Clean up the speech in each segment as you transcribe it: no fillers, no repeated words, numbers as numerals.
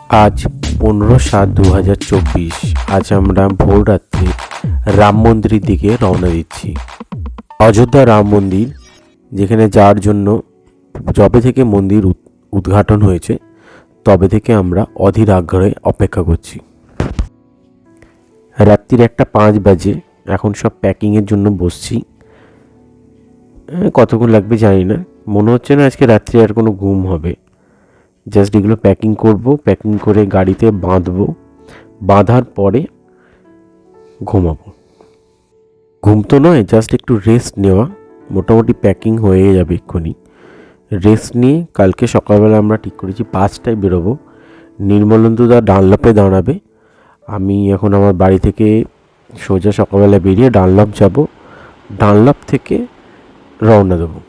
আজ 15/7/2024। আজ আমরা ভোর রাত্রে রাম মন্দিরের দিকে রওনা দিচ্ছি। অযোধ্যা রাম মন্দির, যেখানে যাওয়ার জন্য যবে থেকে মন্দির উদ্ঘাটন হয়েছে তবে থেকে আমরা অধীর আগ্রহে অপেক্ষা করছি। রাত্রির 1:05 বাজে। এখন সব প্যাকিংয়ের জন্য বসছি। কতক্ষণ লাগবে জানি না, মনে হচ্ছে না আজকে রাত্রে আর কোনো ঘুম হবে। জাস্ট এগুলো প্যাকিং করব, প্যাকিং করে গাড়িতে বাঁধবো, বাঁধার পরে ঘুমাবো। ঘুম তো নয়, জাস্ট একটু রেস্ট নেওয়া। মোটামুটি প্যাকিং হয়ে যাবে এক্ষুনি। রেস্ট নিয়ে কালকে সকালবেলা আমরা ঠিক করেছি 5টায় বেরোবো। নির্মলেন্দুদা ডানলপে দাঁড়াবে। আমি এখন আমার বাড়ি থেকে সোজা সকালবেলা বেরিয়ে ডানলপ যাব। ডানলপ থেকে রওনা দেবো।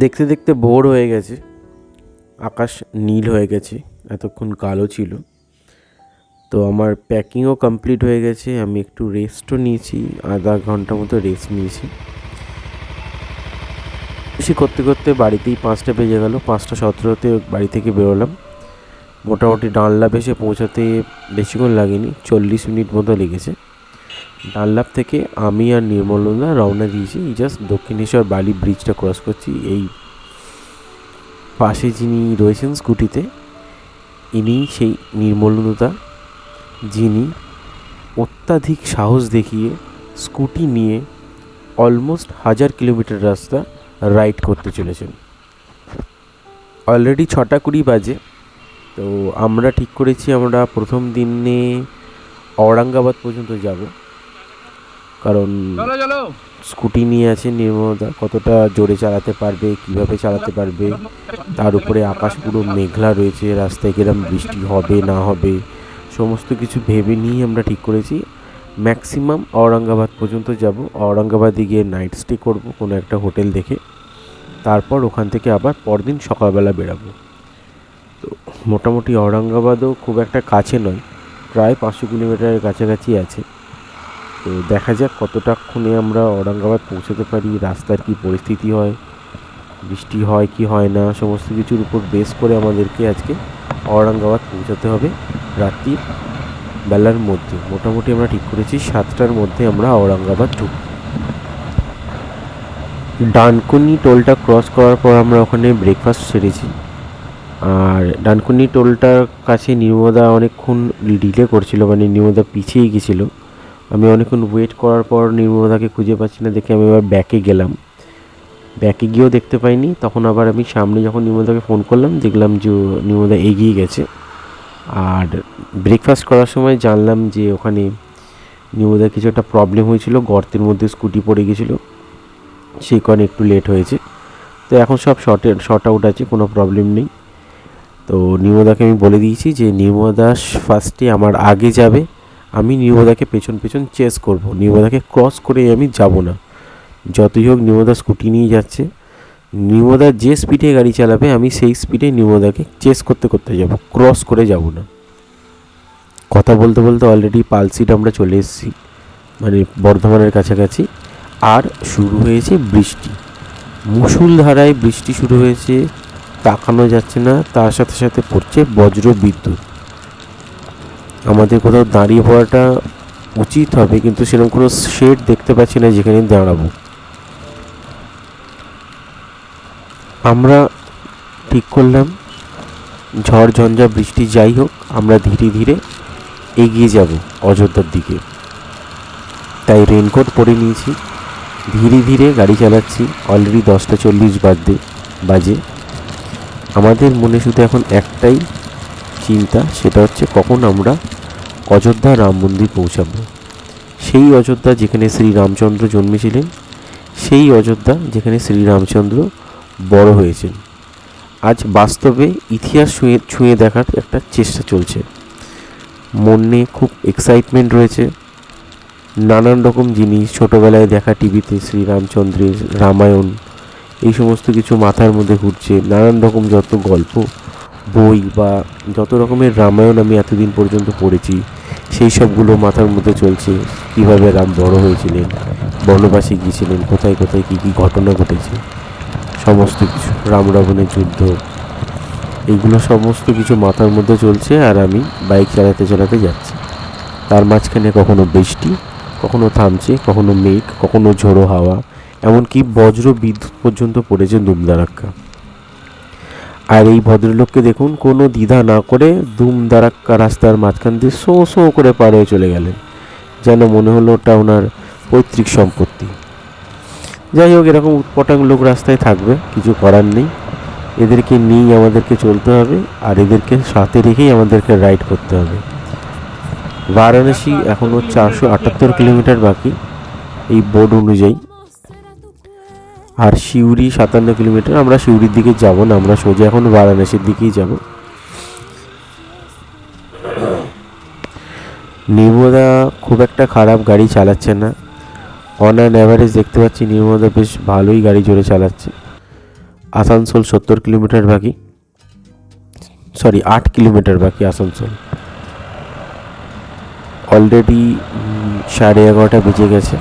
দেখতে দেখতে ভোর হয়ে গেছে, আকাশ নীল হয়ে গেছে, এতক্ষণ কালো ছিল। তো আমার প্যাকিংও কমপ্লিট হয়ে গেছে। আমি একটু রেস্টও নিয়েছি, আধা ঘন্টা মতো রেস্ট নিয়েছি। বেশি করতে করতে বাড়িতেই 5টা বেজে গেল। 5:17-তে বাড়ি থেকে বেরোলাম। মোটামুটি ডানলাপ এসে পৌঁছাতে বেশিক্ষণ লাগেনি, 40 মিনিট মতো লেগেছে। ডানলাপ থেকে আমি আর নির্মলদা রওনা দিয়েছি। জাস্ট দক্ষিণেশ্বর বালি ব্রিজটা ক্রস করছি। এই পাশে যিনি রয়েছেন স্কুটিতে, ইনি সেই নির্মলদা, যিনি অত্যাধিক সাহস দেখিয়ে স্কুটি নিয়ে অলমোস্ট 1000 কিলোমিটার রাস্তা রাইড করতে চলেছেন। অলরেডি 6:20 বাজে। তো আমরা ঠিক করেছি আমরা প্রথম দিনে ঔরঙ্গাবাদ পর্যন্ত যাব, কারণ স্কুটি নিয়ে আছে নির্মলদা, কতটা জোরে চালাতে পারবে, কিভাবে চালাতে পারবে, তার উপরে আকাশ পুরো মেঘলা রয়েছে, রাস্তায় কিরম বৃষ্টি হবে না হবে সমস্ত কিছু ভেবে নিয়ে আমরা ঠিক করেছি ম্যাক্সিমাম ঔরঙ্গাবাদ পর্যন্ত যাব। ঔরঙ্গাবাদে গিয়ে নাইট স্টে করব কোনো একটা হোটেল দেখে, তারপর ওখান থেকে আবার পরদিন সকালবেলা বেরাবো। তো মোটামুটি ঔরঙ্গাবাদও খুব একটা কাছে নয়, প্রায় 500 কিলোমিটারের কাছাকাছি আছে। তো দেখা যাক কতটাক্ষণে আমরা ঔরঙ্গাবাদ পৌঁছাতে পারি, রাস্তার কী পরিস্থিতি হয়, বৃষ্টি হয় কি হয় না, সমস্ত কিছুর উপর বেস করে আমাদেরকে আজকে ঔরঙ্গাবাদ পৌঁছাতে হবে রাত্রি বেলার মধ্যে। মোটামুটি আমরা ঠিক করেছি 7টার মধ্যে আমরা ঔরঙ্গাবাদ ঢুকব। ডানকুনি টোলটা ক্রস করার পর আমরা ওখানে ব্রেকফাস্ট সেরেছি। আর ডানকুনি টোলটার কাছে নির্মদা অনেকক্ষণ ডিলে করছিল, মানে নির্মদা পিছিয়ে গেছিলো। আমি অনেকক্ষণ ওয়েট করার পর নির্মদাকে খুঁজে পাচ্ছি না দেখে আমি এবার ব্যাকে গেলাম। ব্যাকে গিয়েও দেখতে পাইনি। তখন আবার আমি সামনে যখন নির্মদাকে ফোন করলাম, দেখলাম যে নির্মদা এগিয়ে গেছে। আর ব্রেকফাস্ট করার সময় জানলাম যে ওখানে নির্মদার কিছু একটা প্রবলেম হয়েছিল, গর্তের মধ্যে স্কুটি পড়ে গেছিলো, সেই কারণে একটু লেট হয়েছে। তো এখন সব শর্ট আউট আছে, কোনো প্রবলেম নেই। তো নির্মদাকে আমি বলে দিয়েছি যে নির্মদা ফার্স্টে আমার আগে যাবে, আমি নির্মদাকে পেছন পেছন চেস করব, নির্মদাকে ক্রস করে আমি যাব না। যতই হোক নির্মদা স্কুটি নিয়ে যাচ্ছে, নির্মদা যে স্পিডে গাড়ি চালাবে আমি সেই স্পিডে নির্মদাকে চেস করতে করতে যাব, ক্রস করে যাব না। কথা বলতে বলতে অলরেডি পালসিট আমরা চলে এসেছি, মানে বর্ধমানের কাছাকাছি। আর শুরু হয়েছে বৃষ্টি, মুষলধারায় বৃষ্টি শুরু হয়েছে, তাকানো যাচ্ছে না। তার সাথে সাথে পড়ছে বজ্র বিদ্যুৎ। আমাদের কোথাও দাঁড়িয়ে পড়াটা উচিত হবে, কিন্তু সেরকম কোনো শেড দেখতে পাচ্ছি না যেখানে দাঁড়াবো। আমরা ঠিক করলাম ঝড় ঝঞ্ঝা বৃষ্টি যাই হোক, আমরা ধীরে ধীরে এগিয়ে যাব অযোধ্যার দিকে। তাই রেনকোট পরে নিয়েছি, ধীরে ধীরে গাড়ি চালাচ্ছি। অলরেডি 10:40 বাজে। আমাদের মনে শুধু এখন একটাই চিন্তা, সেটা হচ্ছে কখন আমরা অযোধ্যা রাম মন্দির পৌঁছাবো। সেই অযোধ্যা যেখানে শ্রীরামচন্দ্র জন্মেছিলেন, সেই অযোধ্যা যেখানে শ্রীরামচন্দ্র বড় হয়েছেন। আজ বাস্তবে ইতিহাস ছুঁয়ে দেখার একটা চেষ্টা চলছে। মনে খুব এক্সাইটমেন্ট রয়েছে। নানান রকম জিনিস, ছোটোবেলায় দেখা টিভিতে শ্রীরামচন্দ্রের রামায়ণ, এই সমস্ত কিছু মাথার মধ্যে ঘুরছে। নানান রকম যত গল্প বই বা যত রকমের রামায়ণ আমি এতদিন পর্যন্ত পড়েছি, সেই সবগুলো মাথার মধ্যে চলছে। কীভাবে রাম বড় হয়েছিলেন, বনবাসে গিয়েছিলেন, কোথায় কোথায় কী কী ঘটনা ঘটেছে, সমস্ত কিছু, রাম রাবণের যুদ্ধ, এইগুলো সমস্ত কিছু মাথার মধ্যে চলছে, আর আমি বাইক চালাতে চালাতে যাচ্ছি। তার মাঝখানে কখনো বৃষ্টি, কখনো থামছে, কখনো মেঘ, কখনো ঝোড়ো হাওয়া, এমনকি বজ্র বিদ্যুৎ পর্যন্ত পড়েছে দুমদারাক্কা। আর এই ভদ্রলোককে দেখুন, কোনো দ্বিধা না করে দুমদারাক্কা রাস্তার মাঝখান দিয়ে শো শো করে পার হয়ে চলে গেলেন, যেন মনে হলো ওটা ওনার পৈতৃক সম্পত্তি। যাই হোক, এরকম উৎপটাং লোক রাস্তায় থাকবে, কিছু করার নেই। এদেরকে নিয়েই আমাদেরকে চলতে হবে, আর এদেরকে সাথে রেখেই আমাদেরকে রাইড করতে হবে। বারাণসী এখনও 478 কিলোমিটার বাকি এই বোর্ড অনুযায়ী, আর সিউড়ি 57 কিলোমিটার। আমরা সিউড়ির দিকে যাব না, আমরা সোজা এখন বারাণসীর দিকেই যাব। নির্মদা খুব একটা খারাপ গাড়ি চালাচ্ছে না, অন অ্যান অ্যাভারেজ দেখতে পাচ্ছি নির্মদা বেশ ভালোই গাড়ি জোরে চালাচ্ছে। আসানসোল 70 কিলোমিটার বাকি, 8 কিলোমিটার বাকি আসানসোল। অলরেডি 11:30 বেজে গেছে।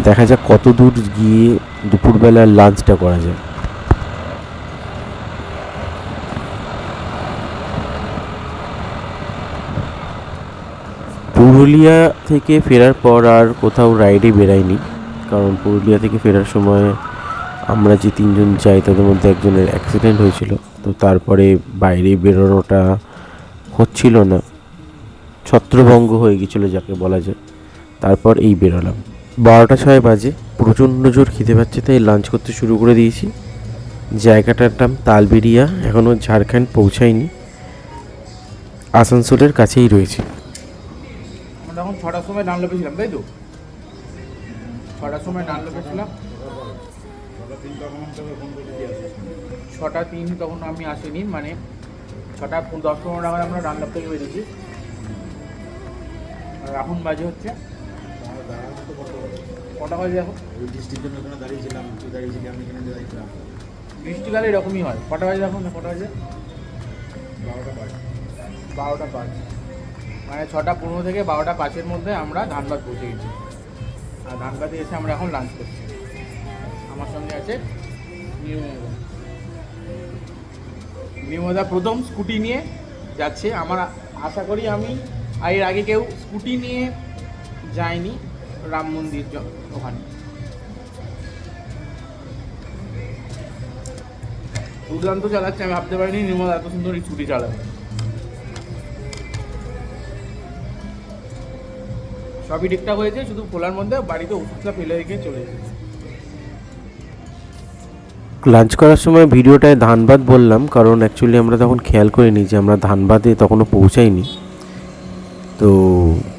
দেখা যাক কত দূর গিয়ে দুপুরবেলার লাঞ্চটা করা যায়। পুরুলিয়া থেকে ফেরার পর আর কোথাও রাইডে বেরাইনি, কারণ পুরুলিয়া থেকে ফেরার সময় আমরা যে 3 জন যাই তাদের মধ্যে একজনের অ্যাক্সিডেন্ট হয়েছিল, তো তারপরে বাইরে বেরোনোটা হচ্ছিল না, ছত্রভঙ্গ হয়ে গেছিলো যাকে বলা যায়। তারপর এই বেরোলাম, 12টা 6 বাজে। প্রচণ্ড জোর খিদে পাচ্ছে, তাই লাঞ্চ করতে শুরু করে দিয়েছি। জায়গাটার নাম তালবেরিয়া, এখনও ঝাড়খণ্ড পৌঁছায়নি, আসানসোলের কাছেই রয়েছে। আমরা তখন 6টার সময় ডানলপে ছিলাম, তাই তো? 6টার সময় ডানলপে ছিলাম, 6টা 3 তখন আমি আসিনি, মানে 6টা 10-15 নাগাদ আমরা ডানলপ থেকে বেরিয়েছি। আর এখন বাজে হচ্ছে কটা বাজে এখন? বৃষ্টির জন্য এখানে দাঁড়িয়েছিলাম, তুই দাঁড়িয়েছিলি, আমি এখানে দাঁড়িয়েছিলাম। বৃষ্টিকালে এরকমই হয়। কটা বাজে এখন? কটা বাজে? 12টা 5। মানে 6টা 15 থেকে 12টা 5-এর মধ্যে আমরা ধানবাদ পৌঁছে গেছি। আর ধানবাদে এসে আমরা এখন লাঞ্চ করছি। আমার সঙ্গে আছে নির্মদা প্রথম স্কুটি নিয়ে যাচ্ছে। আমার আশা করি আমি এর আগে কেউ স্কুটি নিয়ে যায়নি রাম মন্দির ওখানে। দুর্দান্ত চালাচ্ছে, আমি ভাবতে পারিনি নির্মদা এত সুন্দর স্কুটি চালাবে। সবই ঠিকঠাক হয়েছে, শুধু খোলার মধ্যে বাড়িতে ওষুধটা ফেলে রেখে চলে এসেছে। লাঞ্চ করার সময় ভিডিওটায় ধানবাদ বললাম, কারণ অ্যাকচুয়ালি আমরা তখন খেয়াল করিনি যে আমরা ধানবাদে তখনও পৌঁছাইনি, তো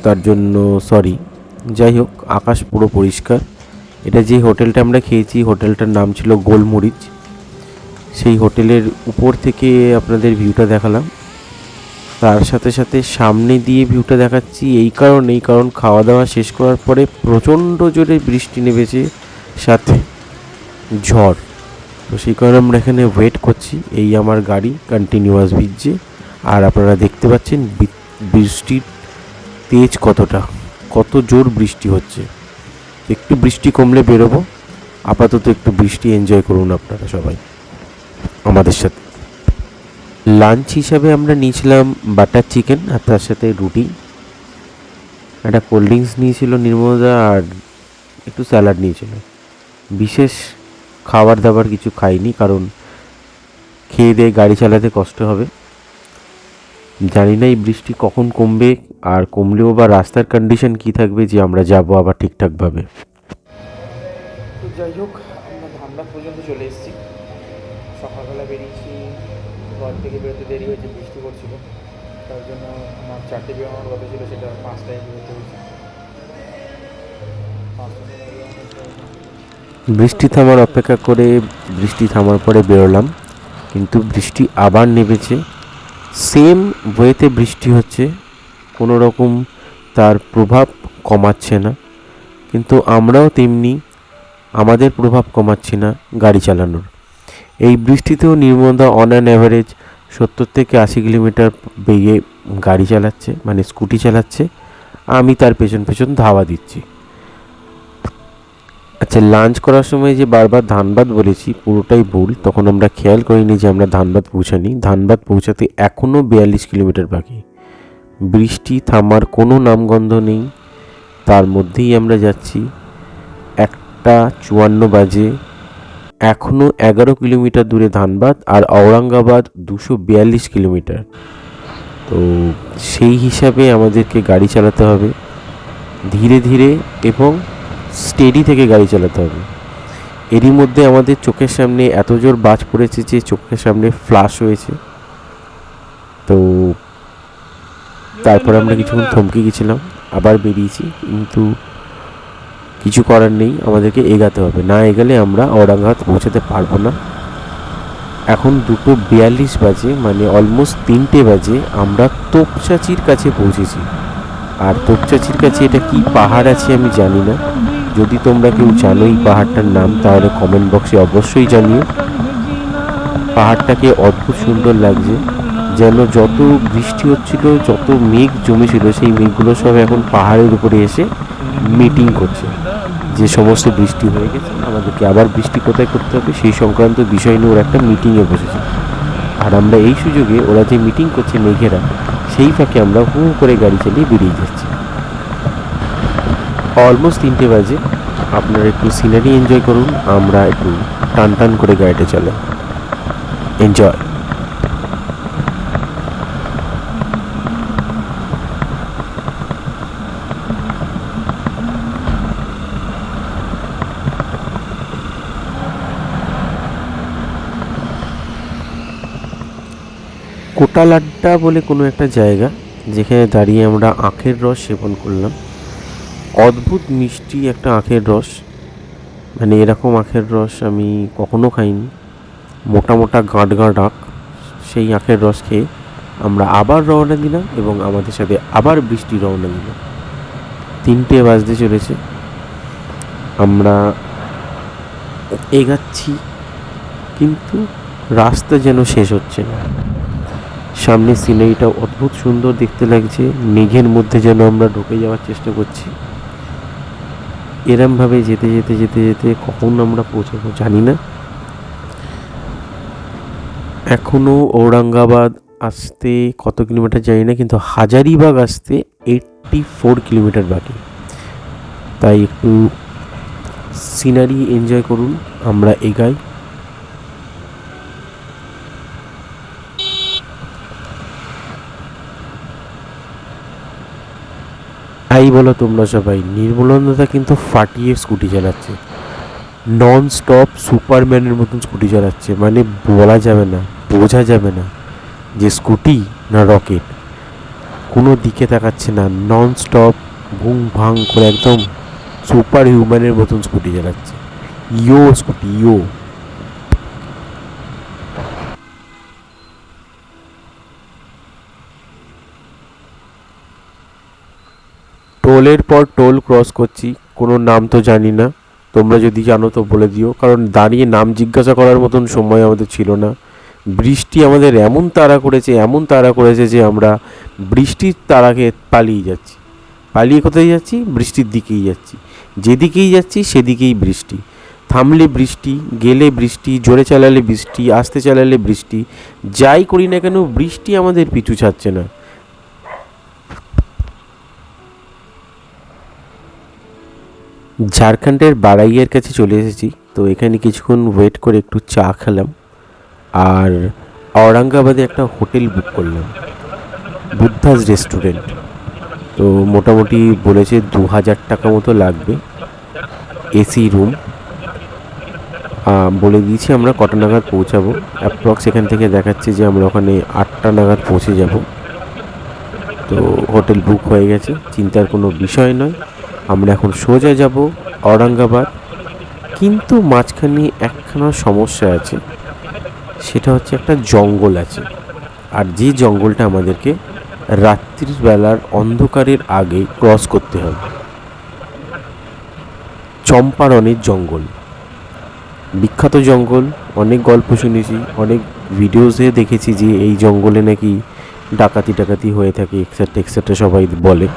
তার জন্য সরি। যাই হোক, আকাশ পুরো পরিষ্কার। এটা যে হোটেলটা আমরা খেয়েছি, হোটেলটার নাম ছিল গোলমরিচ। সেই হোটেলের উপর থেকে আপনাদের ভিউটা দেখালাম, তার সাথে সাথে সামনে দিয়ে ভিউটা দেখাচ্ছি কারণ খাওয়া দাওয়া শেষ করার পরে প্রচণ্ড জোরে বৃষ্টি নেমেছে, সাথে ঝড়। তো সেই কারণে আমরা এখানে ওয়েট করছি। এই আমার গাড়ি কন্টিনিউয়াস ভিজছে, আর আপনারা দেখতে পাচ্ছেন বৃষ্টির তেজ কত জোর বৃষ্টি হচ্ছে। একটু বৃষ্টি কমলে বেরোবো, আপাতত একটু বৃষ্টি এনজয় করুন আপনারা সবাই আমাদের সাথে। লাঞ্চ হিসাবে আমরা নিয়েছিলাম বাটার চিকেন, আর তার সাথে রুটি, একটা কোল্ড ড্রিঙ্কস নিয়েছিল নির্মদা, আর একটু স্যালাড নিয়েছিল। বিশেষ খাবার দাবার কিছু খাইনি, কারণ খেয়ে দিয়ে গাড়ি চালাতে কষ্ট হবে। জানি না এই বৃষ্টি কখন কমবে, আর কমলেও বা রাস্তার কন্ডিশন কী থাকবে যে আমরা যাব আবার ঠিকঠাকভাবে। তো যাই হোক, আমরা ধানবাদ পর্যন্ত চলে এসেছি। সকালবেলা বেরিয়েছি, ঘর থেকে বেরোতে দেরি হয়েছে, বৃষ্টি পড়ছিল, তার জন্য আমার 4টে বেরোনোর কথা ছিল, সেটা 5টায় বেরোতে হয়েছে। বৃষ্টি থামার অপেক্ষা করে বৃষ্টি থামার পরে বেরোলাম, কিন্তু বৃষ্টি আবার নেমেছে। সেম ওয়েতে বৃষ্টি হচ্ছে, কোনো রকম তার প্রভাব কমাচ্ছে না, কিন্তু আমরাও তেমনি আমাদের প্রভাব কমাচ্ছি না গাড়ি চালানোর। এই বৃষ্টিতেও নির্মদা অন অ্যান অ্যাভারেজ 70 থেকে 80 কিলোমিটার বেগে গাড়ি চালাচ্ছে, মানে স্কুটি চালাচ্ছে। আমি তার পেছন পেছন ধাওয়া দিচ্ছি। আচ্ছা, লাঞ্চ করার সময় যে বারবার ধানবাদ বলেছি পুরোটাই ভুল। তখন আমরা খেয়াল করিনি যে আমরা ধানবাদ পৌঁছানি। ধানবাদ পৌঁছাতে এখনও 42 কিলোমিটার বাকি। বৃষ্টি থামার কোনো নামগন্ধ নেই, তার মধ্যেই আমরা যাচ্ছি। 1:54 বাজে, এখনও 11 কিলোমিটার দূরে ধানবাদ, আর ঔরঙ্গাবাদ 242 কিলোমিটার। তো সেই হিসাবে আমাদেরকে গাড়ি চালাতে হবে, ধীরে ধীরে এবং স্টেডি থেকে গাড়ি চালাতে হবে। এরই মধ্যে আমাদের চোখের সামনে এত জোর বাজ পড়েছে যে চোখের সামনে ফ্লাশ হয়েছে। তো তারপর আমরা কিছুক্ষণ থমকে গেছিলাম, আবার বেরিয়েছি, কিন্তু কিছু করার নেই, আমাদেরকে এগাতে হবে। না এগালে আমরা ঔরঙ্গাবাদ পৌঁছাতে পারবো না। এখন 2:42 বাজে, মানে অলমোস্ট 3টে বাজে। আমরা তোপচাচির কাছে পৌঁছেছি। আর তোপচাচির কাছে এটা কি পাহাড় আছে আমি জানি না, যদি তোমরা কেউ জানো এই পাহাড়টার নাম তাহলে কমেন্ট বক্সে অবশ্যই জানিও। পাহাড়টাকে অদ্ভুত সুন্দর লাগছে, যেন যত বৃষ্টি হচ্ছিল, যত মেঘ জমেছিল, সেই মেঘগুলো সব এখন পাহাড়ের উপরে এসে মিটিং করছে। যে সমস্ত বৃষ্টি হয়ে গেছে, আমাদেরকে আবার বৃষ্টি কোথায় করতে হবে সেই সংক্রান্ত বিষয় নিয়ে ওরা একটা মিটিংয়ে বসেছে। আর আমরা এই সুযোগে ওরা যে মিটিং করছে মেঘেরা, সেই ফাঁকে আমরা হু করে গাড়ি চালিয়ে বেরিয়ে যাচ্ছি। অলমোস্ট 3টে বাজে। আপনারা একটু সিনারি এনজয় করুন, আমরা একটু টান টান করে গাড়িটা চালাই। এনজয়। কোটালাড্ডা বলে কোনো একটা জায়গা, যেখানে দাঁড়িয়ে আমরা আখের রস সেবন করলাম। অদ্ভুত মিষ্টি একটা আখের রস, মানে এরকম আখের রস আমি কখনো খাইনি। মোটা মোটা গাঁট গাঁট আখ, সেই আখের রস খেয়ে আমরা আবার রওনা দিলাম এবং আমাদের সাথে আবার বৃষ্টি রওনা দিল। 3টে বাজতে চলেছে, আমরা এগাচ্ছি, কিন্তু রাস্তা যেন শেষ হচ্ছে না। সামনে সিনারিটা অদ্ভুত সুন্দর দেখতে লাগছে, মেঘের মধ্যে যেন আমরা ঢুকে যাওয়ার চেষ্টা করছি। এরমভাবে যেতে যেতে যেতে যেতে কখন আমরা পৌঁছাবো জানি না। এখনও ঔরঙ্গাবাদ আসতে কত কিলোমিটার জানি না, কিন্তু হাজারিবাগ আসতে 84 কিলোমিটার বাকি। তাই একটু সিনারি এনজয় করুন, আমরা এগাই। তাই বলো তোমরা সবাই, নির্মলন্দা কিন্তু ফাটিয়ে স্কুটি চালাচ্ছে, নন স্টপ সুপারম্যানের মতন স্কুটি চালাচ্ছে। মানে বলা যাবে না, বোঝা যাবে না যে স্কুটি না রকেট। কোনো দিকে তাকাচ্ছে না, নন স্টপ ভুং ভাং করে একদম সুপার হিউম্যানের মতন স্কুটি চালাচ্ছে। ইয়ো স্কুটি ইয়ো। টোলের পর টোল ক্রস করছি, কোনো নাম তো জানি না, তোমরা যদি জানো তো বলে দিও, কারণ দাঁড়িয়ে নাম জিজ্ঞাসা করার মতন সময় আমাদের ছিল না। বৃষ্টি আমাদের এমন তাড়া করেছে যে আমরা বৃষ্টির তাড়াকে পালিয়ে যাচ্ছি। পালিয়ে কোথায় যাচ্ছি? বৃষ্টির দিকেই যাচ্ছি। যেদিকেই যাচ্ছি সেদিকেই বৃষ্টি। থামলে বৃষ্টি, গেলে বৃষ্টি, জোরে চালালে বৃষ্টি, আস্তে চালালে বৃষ্টি, যাই করি না কেন বৃষ্টি আমাদের পিছু ছাড়ছে না। ঝাড়খণ্ডের বারাইয়ের কাছে চলে এসেছি, তো এখানে কিছুক্ষণ ওয়েট করে একটু চা খেলাম, আর ঔরঙ্গাবাদে একটা হোটেল বুক করলাম, বুদ্ধাস রেস্টুরেন্ট। তো মোটামুটি বলেছে 2000 টাকা মতো লাগবে, এসি রুম। বলে দিয়েছি আমরা কটা নাগাদ পৌঁছাবো। অ্যাপ্রক্স এখান থেকে দেখাচ্ছে যে আমরা ওখানে 8টা নাগাদ পৌঁছে যাব। তো হোটেল বুক হয়ে গেছে, চিন্তার কোনো বিষয় নয়। আমরা এখন সোজা যাব ঔরঙ্গাবাদ, কিন্তু মাঝখানে একখানা সমস্যা আছে, সেটা হচ্ছে একটা জঙ্গল আছে। আর যে জঙ্গলটা আমাদেরকে রাত্রির বেলার অন্ধকারের আগে ক্রস করতে হবে। চম্পারণের জঙ্গল, বিখ্যাত জঙ্গল, অনেক গল্প শুনেছি, অনেক ভিডিওসে দেখেছি যে এই জঙ্গলে নাকি ডাকাতি হয়ে থাকে, এক্সেট্রা সবাই বলে।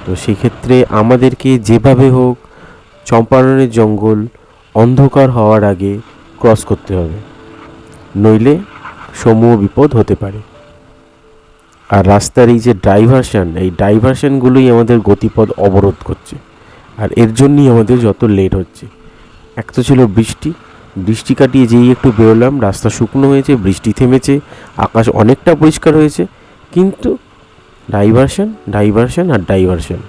তো সেক্ষেত্রে আমাদেরকে যেভাবে হোক চম্পারণের জঙ্গল অন্ধকার হওয়ার আগে ক্রস করতে হবে, নইলে সমূহ বিপদ হতে পারে। আর রাস্তার এই যে ডাইভারশন, এই ডাইভারশনগুলোই আমাদের গতিপথ অবরোধ করছে, আর এর জন্যই আমাদের যত লেট হচ্ছে। এক তো ছিল বৃষ্টি কাটিয়ে যেই একটু বেরোলাম, রাস্তা শুকনো হয়েছে, বৃষ্টি থেমেছে, আকাশ অনেকটা পরিষ্কার হয়েছে, কিন্তু ডাইভারশন আর ডাইভারশন।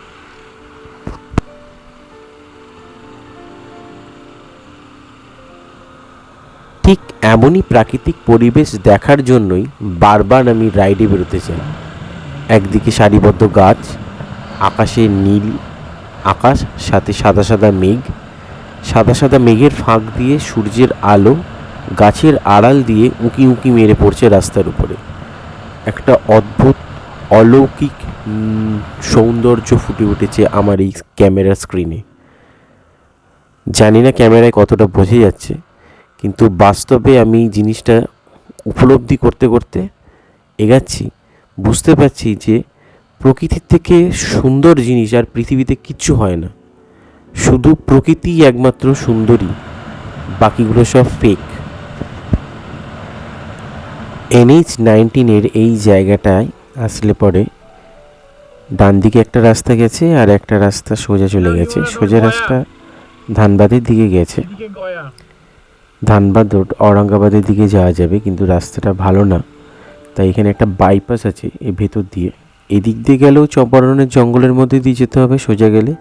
ঠিক এমনই প্রাকৃতিক পরিবেশ দেখার জন্যই বারবার আমি রাইডে বেরোতে চাই। একদিকে সারিবদ্ধ গাছ, আকাশে নীল আকাশ, সাথে সাদা সাদা মেঘের ফাঁক দিয়ে সূর্যের আলো গাছের আড়াল দিয়ে উঁকি উঁকি মেরে পড়ছে রাস্তার উপরে। একটা অদ্ভুত অলৌকিক সৌন্দর্য ফুটে উঠেছে আমার এই ক্যামেরার স্ক্রিনে। জানি না ক্যামেরায় কতটা বোঝা যাচ্ছে, কিন্তু বাস্তবে আমি জিনিসটা উপলব্ধি করতে করতে এগাচ্ছি, বুঝতে পারছি যে প্রকৃতির থেকে সুন্দর জিনিস আর পৃথিবীতে কিচ্ছু হয় না। শুধু প্রকৃতিই একমাত্র সুন্দরী, বাকিগুলো সব ফেক। NH-19 এই জায়গাটায় আসলে পরে ডান দিকে একটা রাস্তা গেছে আর একটা রাস্তা সোজা চলে গেছে। সোজা রাস্তা ধানবাদের দিকে গেছে, ধানবাদ রোড ঔরঙ্গাবাদের দিকে যাওয়া যাবে, কিন্তু রাস্তাটা ভালো না, তাই এখানে একটা বাইপাস আছে এই ভেতর দিয়ে। এদিক দিয়ে গেলেও চম্পারণের জঙ্গলের মধ্যে দিয়ে যেতে হবে সোজা গেলে,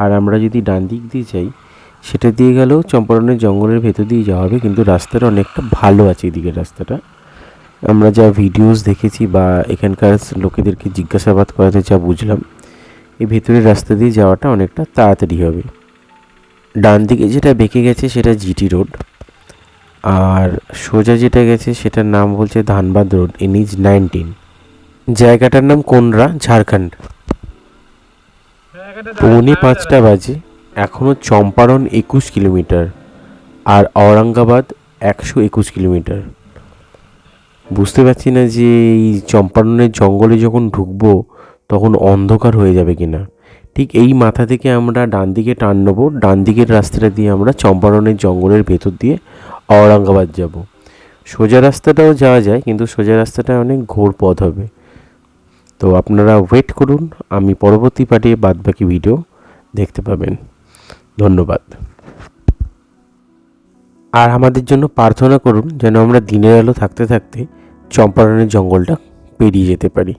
আর আমরা যদি ডান দিক দিয়ে যাই সেটা দিয়ে গেলেও চম্পারণের জঙ্গলের ভেতর দিয়ে যাওয়া হবে, কিন্তু রাস্তাটা অনেকটা ভালো আছে এদিকের রাস্তাটা। আমরা যা ভিডিওস দেখেছি বা এখানকার লোকেদেরকে জিজ্ঞাসাবাদ করাতে যা বুঝলাম, এই ভেতরের রাস্তা দিয়ে যাওয়াটা অনেকটা তাড়াতাড়ি হবে। ডান দিকে যেটা বেঁকে গেছে সেটা জিটি রোড, আর সোজা যেটা গেছে সেটার নাম বলছে ধানবাদ রোড, NH-19। জায়গাটার নাম কোনরা, ঝাড়খণ্ড। 4:45 বাজে, এখনও চম্পারণ 21 কিলোমিটার আর ঔরঙ্গাবাদ 121 কিলোমিটার। বুঝতে পারছি না যে এই চম্পারণের জঙ্গলে যখন ঢুকবো তখন অন্ধকার হয়ে যাবে কিনা। ঠিক এই মাথা থেকে আমরা ডান দিকে টার্ন নেবো, ডান দিকের রাস্তাটা দিয়ে আমরা চম্পারণের জঙ্গলের ভেতর দিয়ে ঔরঙ্গাবাদ যাব। সোজা রাস্তাটাও যাওয়া যায়, কিন্তু সোজা রাস্তাটা অনেক ঘোর পথ হবে। তো আপনারা ওয়েট করুন, আমি পরবর্তী পার্টে বাদবাকি ভিডিও দেখতে পাবেন। ধন্যবাদ। আর আমাদের জন্য প্রার্থনা করুন যেন আমরা দিনের আলো থাকতে থাকতে চম্পারণের জঙ্গলটা পেরিয়ে যেতে পারি।